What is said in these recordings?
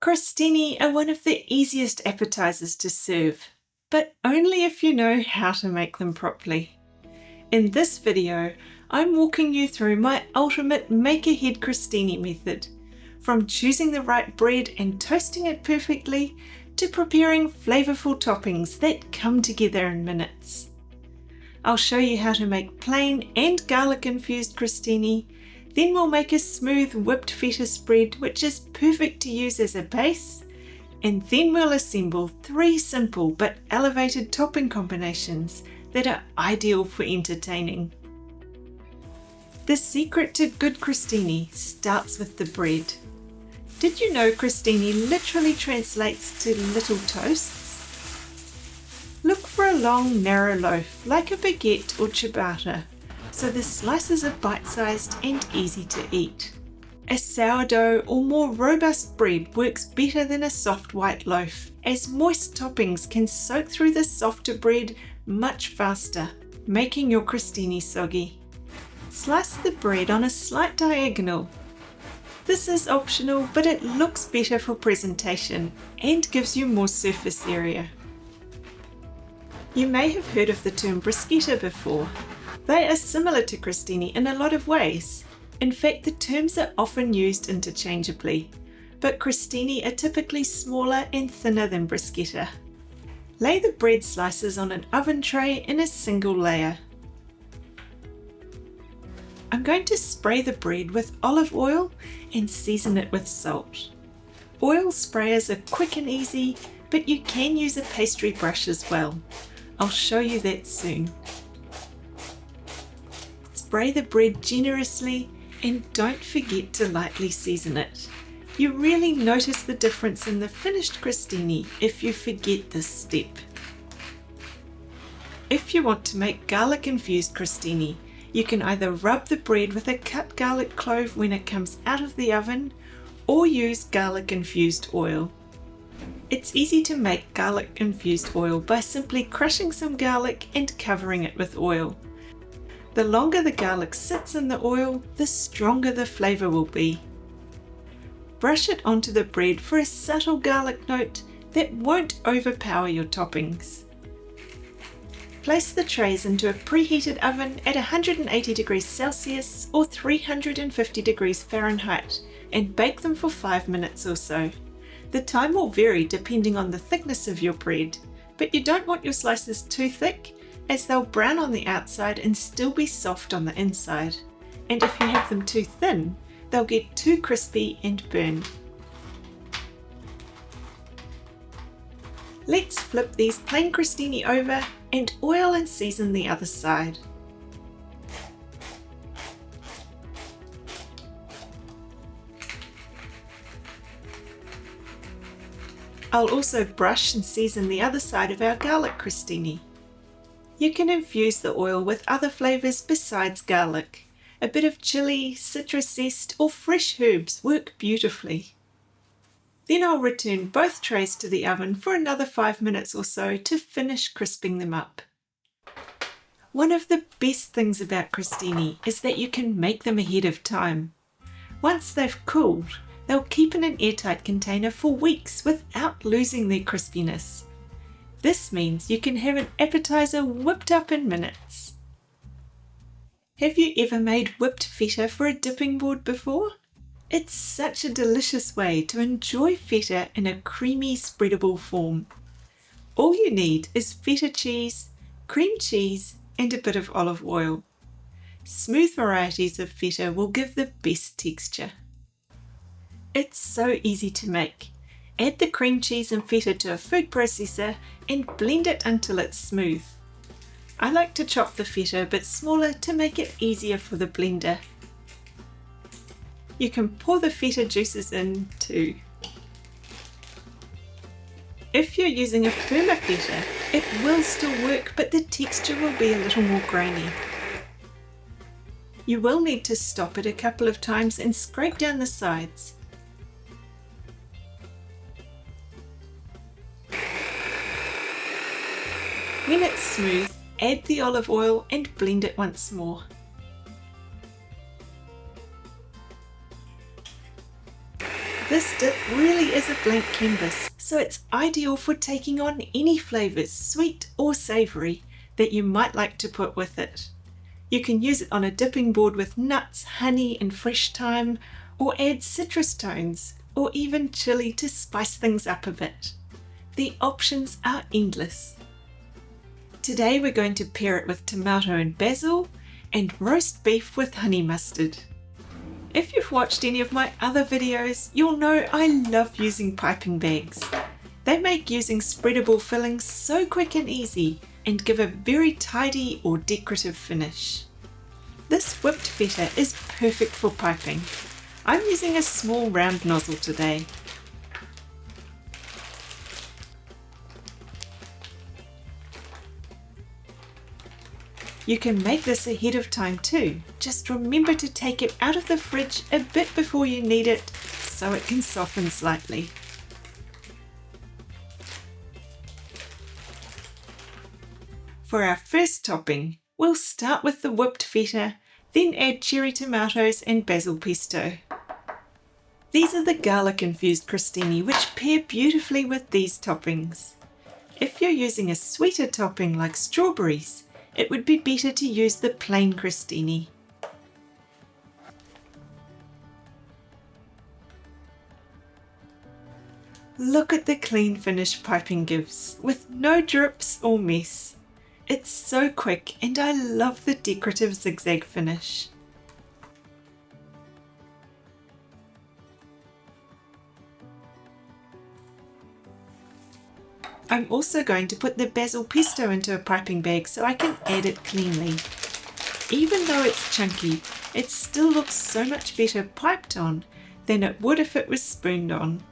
Crostini are one of the easiest appetizers to serve, but only if you know how to make them properly. In this video, I'm walking you through my ultimate make-ahead crostini method, from choosing the right bread and toasting it perfectly to preparing flavorful toppings that come together in minutes. I'll show you how to make plain and garlic-infused crostini. Then we'll make a smooth whipped feta spread which is perfect to use as a base, and then we'll assemble 3 simple but elevated topping combinations that are ideal for entertaining. The secret to good crostini starts with the bread. Did you know crostini literally translates to little toasts? Look for a long narrow loaf like a baguette or ciabatta, so the slices are bite-sized and easy to eat. A sourdough or more robust bread works better than a soft white loaf, as moist toppings can soak through the softer bread much faster, making your crostini soggy. Slice the bread on a slight diagonal. This is optional, but it looks better for presentation and gives you more surface area. You may have heard of the term bruschetta before. They are similar to crostini in a lot of ways. In fact, the terms are often used interchangeably, but crostini are typically smaller and thinner than bruschetta. Lay the bread slices on an oven tray in a single layer. I'm going to spray the bread with olive oil and season it with salt. Oil sprayers are quick and easy, but you can use a pastry brush as well. I'll show you that soon. Spray the bread generously and don't forget to lightly season it. You really notice the difference in the finished crostini if you forget this step. If you want to make garlic-infused crostini, you can either rub the bread with a cut garlic clove when it comes out of the oven, or use garlic-infused oil. It's easy to make garlic-infused oil by simply crushing some garlic and covering it with oil. The longer the garlic sits in the oil, the stronger the flavour will be. Brush it onto the bread for a subtle garlic note that won't overpower your toppings. Place the trays into a preheated oven at 180 degrees Celsius or 350 degrees Fahrenheit and bake them for 5 minutes or so. The time will vary depending on the thickness of your bread, but you don't want your slices too thick, as they'll brown on the outside and still be soft on the inside. And if you have them too thin, they'll get too crispy and burn. Let's flip these plain crostini over and oil and season the other side. I'll also brush and season the other side of our garlic crostini. You can infuse the oil with other flavours besides garlic. A bit of chilli, citrus zest or fresh herbs work beautifully. Then I'll return both trays to the oven for another 5 minutes or so to finish crisping them up. One of the best things about crostini is that you can make them ahead of time. Once they've cooled, they'll keep in an airtight container for weeks without losing their crispiness. This means you can have an appetizer whipped up in minutes. Have you ever made whipped feta for a dipping board before? It's such a delicious way to enjoy feta in a creamy, spreadable form. All you need is feta cheese, cream cheese, and a bit of olive oil. Smooth varieties of feta will give the best texture. It's so easy to make. Add the cream cheese and feta to a food processor and blend it until it's smooth. I like to chop the feta a bit smaller to make it easier for the blender. You can pour the feta juices in too. If you're using a firmer feta, it will still work, but the texture will be a little more grainy. You will need to stop it a couple of times and scrape down the sides. When it's smooth, add the olive oil and blend it once more. This dip really is a blank canvas, so it's ideal for taking on any flavours, sweet or savoury, that you might like to put with it. You can use it on a dipping board with nuts, honey and fresh thyme, or add citrus tones, or even chilli to spice things up a bit. The options are endless. Today we're going to pair it with tomato and basil, and roast beef with honey mustard. If you've watched any of my other videos, you'll know I love using piping bags. They make using spreadable fillings so quick and easy and give a very tidy or decorative finish. This whipped feta is perfect for piping. I'm using a small round nozzle today. You can make this ahead of time too. Just remember to take it out of the fridge a bit before you need it so it can soften slightly. For our first topping, we'll start with the whipped feta, then add cherry tomatoes and basil pesto. These are the garlic-infused crostini, which pair beautifully with these toppings. If you're using a sweeter topping like strawberries, it would be better to use the plain crostini. Look at the clean finish piping gives, with no drips or mess. It's so quick and I love the decorative zigzag finish. I'm also going to put the basil pesto into a piping bag so I can add it cleanly. Even though it's chunky, it still looks so much better piped on than it would if it was spooned on.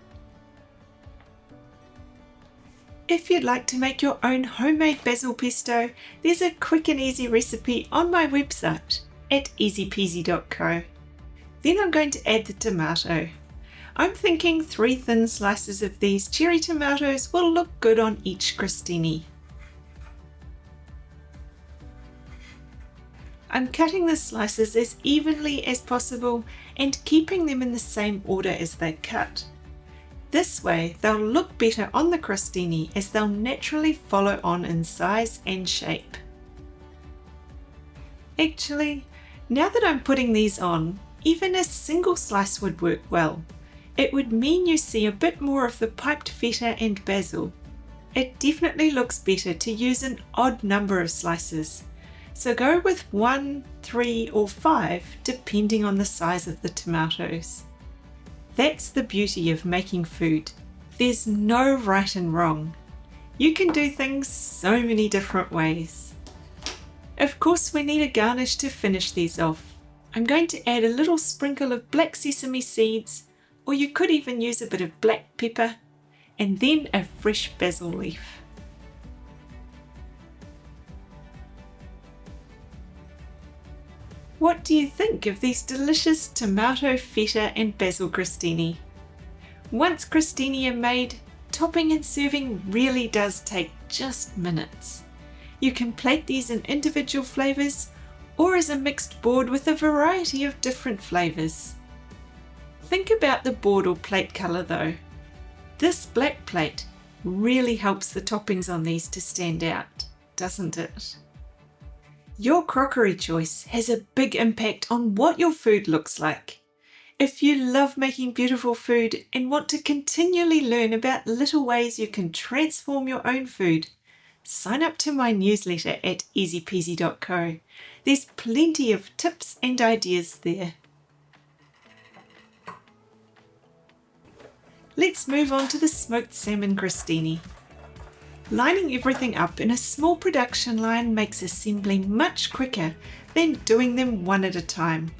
If you'd like to make your own homemade basil pesto, there's a quick and easy recipe on my website at easypeasy.co. Then I'm going to add the tomato. I'm thinking 3 thin slices of these cherry tomatoes will look good on each crostini. I'm cutting the slices as evenly as possible and keeping them in the same order as they're cut. This way they'll look better on the crostini as they'll naturally follow on in size and shape. Actually, now that I'm putting these on, even a single slice would work well. It would mean you see a bit more of the piped feta and basil. It definitely looks better to use an odd number of slices, so go with 1, 3 or 5 depending on the size of the tomatoes. That's the beauty of making food. There's no right and wrong. You can do things so many different ways. Of course, we need a garnish to finish these off. I'm going to add a little sprinkle of black sesame seeds, or you could even use a bit of black pepper, and then a fresh basil leaf. What do you think of these delicious tomato, feta and basil crostini? Once crostini are made, topping and serving really does take just minutes. You can plate these in individual flavours or as a mixed board with a variety of different flavours. Think about the board or plate colour though. This black plate really helps the toppings on these to stand out, doesn't it? Your crockery choice has a big impact on what your food looks like. If you love making beautiful food and want to continually learn about little ways you can transform your own food, sign up to my newsletter at easypeasy.co. There's plenty of tips and ideas there. Let's move on to the smoked salmon crostini. Lining everything up in a small production line makes assembling much quicker than doing them one at a time.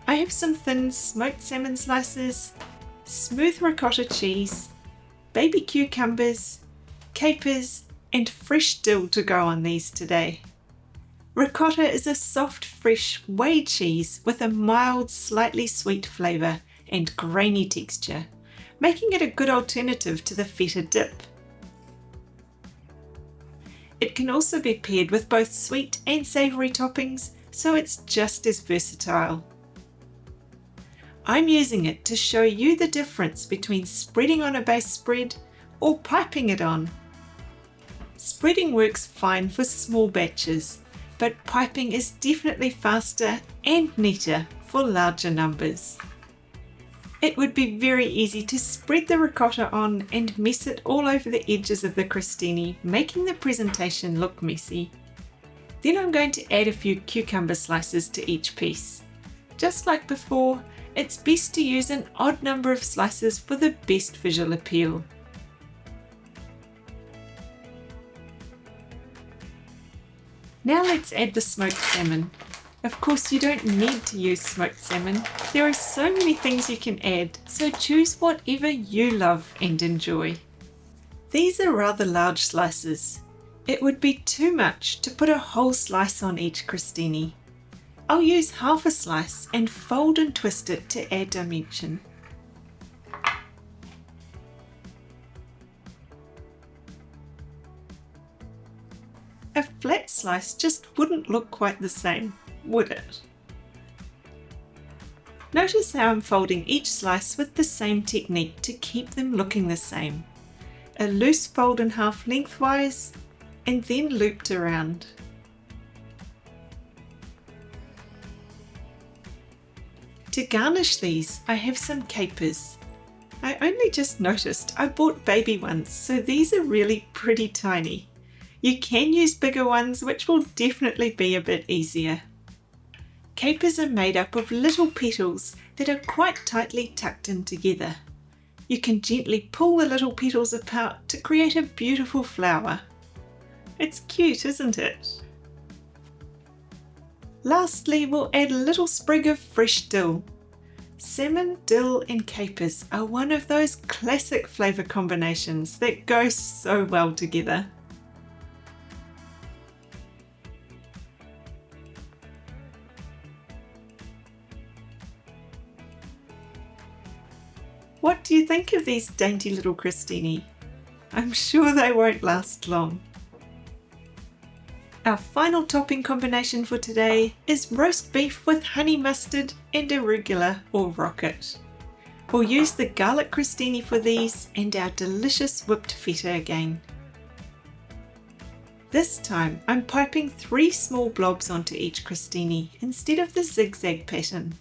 I have some thin smoked salmon slices, smooth ricotta cheese, baby cucumbers, capers and fresh dill to go on these today. Ricotta is a soft, fresh whey cheese with a mild, slightly sweet flavour and grainy texture, making it a good alternative to the feta dip. It can also be paired with both sweet and savoury toppings, so it's just as versatile. I'm using it to show you the difference between spreading on a base spread or piping it on. Spreading works fine for small batches, but piping is definitely faster and neater for larger numbers. It would be very easy to spread the ricotta on and mess it all over the edges of the crostini, making the presentation look messy. Then I'm going to add a few cucumber slices to each piece. Just like before, it's best to use an odd number of slices for the best visual appeal. Now let's add the smoked salmon. Of course, you don't need to use smoked salmon. There are so many things you can add, so choose whatever you love and enjoy. These are rather large slices. It would be too much to put a whole slice on each crostini. I'll use half a slice and fold and twist it to add dimension. A flat slice just wouldn't look quite the same, would it? Notice how I'm folding each slice with the same technique to keep them looking the same. A loose fold in half lengthwise and then looped around. To garnish these, I have some capers. I only just noticed I bought baby ones, so these are really pretty tiny. You can use bigger ones, which will definitely be a bit easier. Capers are made up of little petals that are quite tightly tucked in together. You can gently pull the little petals apart to create a beautiful flower. It's cute, isn't it? Lastly, we'll add a little sprig of fresh dill. Salmon, dill and capers are one of those classic flavour combinations that go so well together. What do you think of these dainty little crostini? I'm sure they won't last long. Our final topping combination for today is roast beef with honey mustard and arugula or rocket. We'll use the garlic crostini for these and our delicious whipped feta again. This time I'm piping 3 small blobs onto each crostini instead of the zigzag pattern.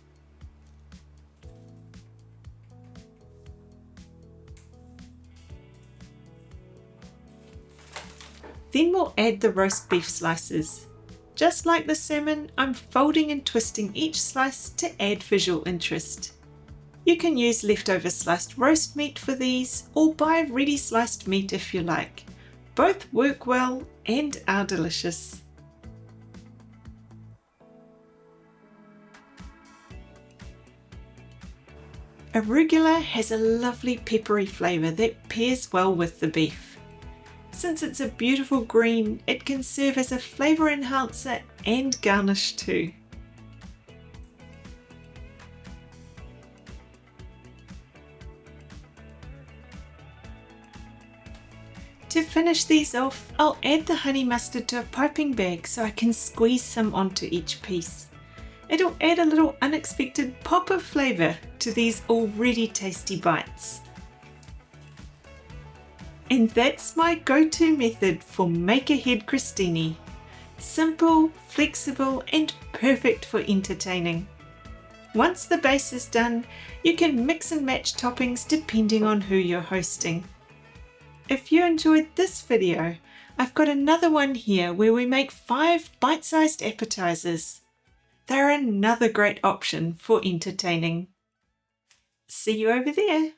Then we'll add the roast beef slices. Just like the salmon, I'm folding and twisting each slice to add visual interest. You can use leftover sliced roast meat for these or buy ready sliced meat if you like. Both work well and are delicious. Arugula has a lovely peppery flavour that pairs well with the beef. Since it's a beautiful green, it can serve as a flavour enhancer and garnish too. To finish these off, I'll add the honey mustard to a piping bag so I can squeeze some onto each piece. It'll add a little unexpected pop of flavour to these already tasty bites. And that's my go-to method for make-ahead crostini. Simple, flexible and perfect for entertaining. Once the base is done, you can mix and match toppings depending on who you're hosting. If you enjoyed this video, I've got another one here where we make 5 bite-sized appetizers. They're another great option for entertaining. See you over there.